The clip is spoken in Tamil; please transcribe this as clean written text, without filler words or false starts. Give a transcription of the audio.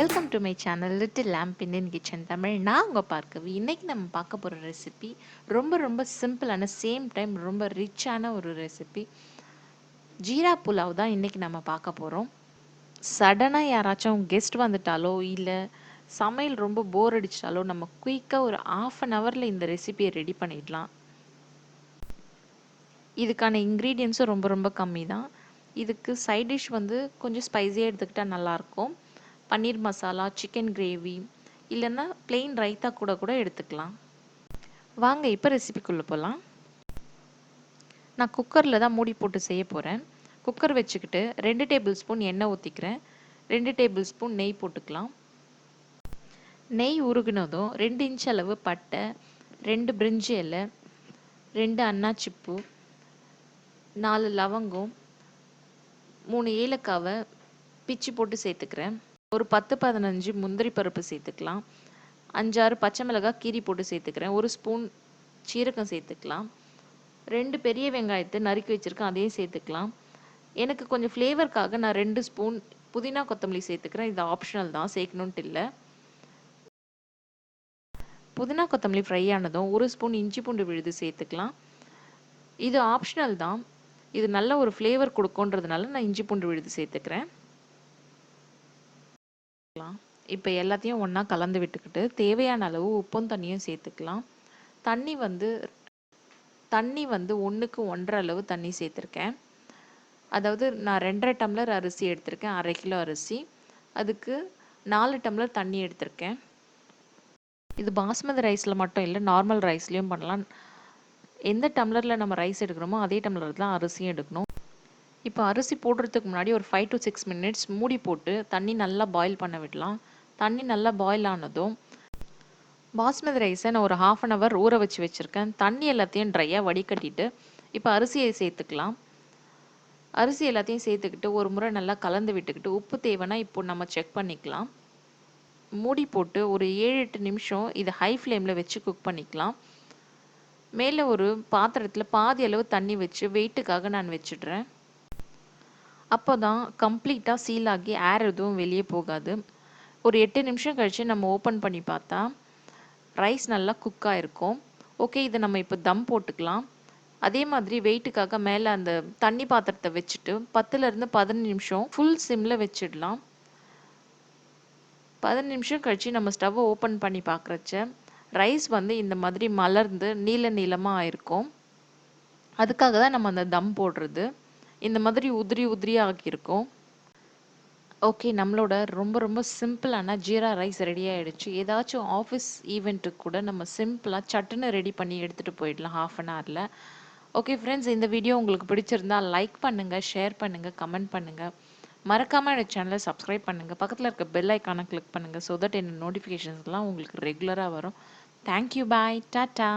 Welcome to my channel little lamp Indian kitchen Tamil. நான் உங்கள் பார்க்கவி. இன்றைக்கி நம்ம பார்க்க போகிற ரெசிபி ரொம்ப சிம்பிளான சேம் டைம் ரொம்ப ரிச்சான ஒரு ரெசிபி. ஜீரா புலாவ் தான் இன்றைக்கி நம்ம பார்க்க போகிறோம். சடனாக யாராச்சும் கெஸ்ட் வந்துட்டாலோ இல்லை சமையல் ரொம்ப போர் அடிச்சிட்டாலோ நம்ம குயிக்காக ஒரு ½ இந்த ரெசிபியை ரெடி பண்ணிடலாம். இதுக்கான இன்க்ரீடியன்ஸும் ரொம்ப கம்மி தான். இதுக்கு சைட் டிஷ் கொஞ்சம் ஸ்பைஸியாக எடுத்துக்கிட்டால் நல்லாயிருக்கும். பன்னீர் மசாலா, சிக்கன் கிரேவி இல்லைன்னா பிளெயின் ரைத்தா கூட எடுத்துக்கலாம். வாங்க இப்போ ரெசிபிக்குள்ளே போகலாம். நான் குக்கரில் தான் மூடி போட்டு செய்ய போகிறேன். குக்கர் வச்சுக்கிட்டு 2 டேபிள் ஸ்பூன் எண்ணெய் ஊற்றிக்கிறேன். 2 டேபிள் ஸ்பூன் நெய் போட்டுக்கலாம். நெய் உருகுனதும் 2 இன்ச் அளவு பட்டை, 2 பிரிஞ்சி இலை, 2 அன்னாச்சிப்பூ, 4 லவங்கம், 3 ஏலக்காவை பிச்சு போட்டு சேர்த்துக்கிறேன். ஒரு 10-15 முந்திரி பருப்பு சேர்த்துக்கலாம். 5-6 பச்சை மிளகாய் கீரி போட்டு சேர்த்துக்கிறேன். 1 ஸ்பூன் சீரகம் சேர்த்துக்கலாம். 2 பெரிய வெங்காயத்தை நறுக்கி வச்சுருக்கேன், அதையும் சேர்த்துக்கலாம். எனக்கு கொஞ்சம் ஃப்ளேவருக்காக நான் 2 ஸ்பூன் புதினா கொத்தமல்லி சேர்த்துக்கிறேன். இது ஆப்ஷனல் தான், சேர்க்கணுன்ட்டு இல்லை. புதினா கொத்தமல்லி ஃப்ரை ஆனதும் 1 ஸ்பூன் இஞ்சி பூண்டு விழுது சேர்த்துக்கலாம். இது ஆப்ஷனல் தான், இது நல்ல ஒரு ஃப்ளேவர் கொடுக்குன்றதுனால நான் இஞ்சி பூண்டு விழுது சேர்த்துக்கிறேன். இப்போ எல்லாத்தையும் ஒன்றா கலந்து விட்டுக்கிட்டு தேவையான அளவு உப்பும் தண்ணியும் சேர்த்துக்கலாம். தண்ணி 1க்கு 1.5 அளவு தண்ணி சேர்த்துருக்கேன். அதாவது நான் 2.5 டம்ளர் அரிசி எடுத்திருக்கேன், 1/2 கிலோ அரிசி. அதுக்கு 4 டம்ளர் தண்ணி எடுத்திருக்கேன். இது பாஸ்மதி ரைஸில் மட்டும் இல்லை, நார்மல் ரைஸ்லேயும் பண்ணலாம். எந்த டம்ளரில் நம்ம ரைஸ் எடுக்கிறோமோ அதே டம்ளரில் தான் அரிசியும் எடுக்கணும். இப்போ அரிசி போடுறதுக்கு முன்னாடி ஒரு 5 to 6 மினிட்ஸ் மூடி போட்டு தண்ணி நல்லா பாயில் பண்ண விடலாம். தண்ணி நல்லா பாயில் ஆனதும் பாஸ்மதி ரைஸை நான் ஒரு ½ an hour ஊற வச்சுருக்கேன். தண்ணி எல்லாத்தையும் ட்ரையாக வடிகட்டிட்டு இப்போ அரிசியை சேர்த்துக்கலாம். அரிசி எல்லாத்தையும் சேர்த்துக்கிட்டு ஒரு முறை நல்லா கலந்து விட்டுக்கிட்டு உப்பு தேவைன்னா இப்போ நம்ம செக் பண்ணிக்கலாம். மூடி போட்டு ஒரு 7-8 நிமிஷம் இதை ஹை ஃப்ளேமில் வச்சு குக் பண்ணிக்கலாம். மேலே ஒரு பாத்திரத்தில் பாதி அளவு தண்ணி வச்சு வெயிட்டுக்காக நான் வச்சிடுறேன். அப்போ தான் கம்ப்ளீட்டாக சீல் ஆகி ஏர் எதுவும் வெளியே போகாது. ஒரு 8 நிமிஷம் கழித்து நம்ம ஓப்பன் பண்ணி பார்த்தா ரைஸ் நல்லா குக்காக இருக்கும். ஓகே, இதை நம்ம இப்போ தம் போட்டுக்கலாம். அதே மாதிரி வெயிட்டுக்காக மேலே அந்த தண்ணி பாத்திரத்தை வச்சுட்டு 10-15 நிமிஷம் ஃபுல் சிம்மில் வச்சிடலாம். 15 நிமிஷம் கழித்து நம்ம ஸ்டவ்வை ஓப்பன் பண்ணி பார்க்குறச்ச ரைஸ் இந்த மாதிரி மலர்ந்து நீளமாக ஆயிருக்கும். அதுக்காக தான் நம்ம அந்த தம் போடுறது. இந்த மாதிரி உதிரியாக ஆக்கியிருக்கோம். ஓகே, நம்மளோட ரொம்ப சிம்பிளான ஜீரா ரைஸ் ரெடி ஆகிடுச்சு. ஏதாச்சும் ஆஃபீஸ் ஈவெண்ட்டுக்கு கூட நம்ம சிம்பிளாக சட்டுன்னு ரெடி பண்ணி எடுத்துகிட்டு போயிடலாம் ½ an hourல. ஓகே ஃப்ரெண்ட்ஸ், இந்த வீடியோ உங்களுக்கு பிடிச்சிருந்தா லைக் பண்ணுங்கள், ஷேர் பண்ணுங்கள், கமெண்ட் பண்ணுங்கள். மறக்காமல் என்னோட சேனலை சப்ஸ்கிரைப் பண்ணுங்கள். பக்கத்தில் இருக்க பெல் ஐக்கானை கிளிக் பண்ணுங்கள். ஸோ தட் என்னோட நோட்டிஃபிகேஷன்ஸ்லாம் உங்களுக்கு ரெகுலராக வரும். தேங்க்யூ, பாய், டாட்டா.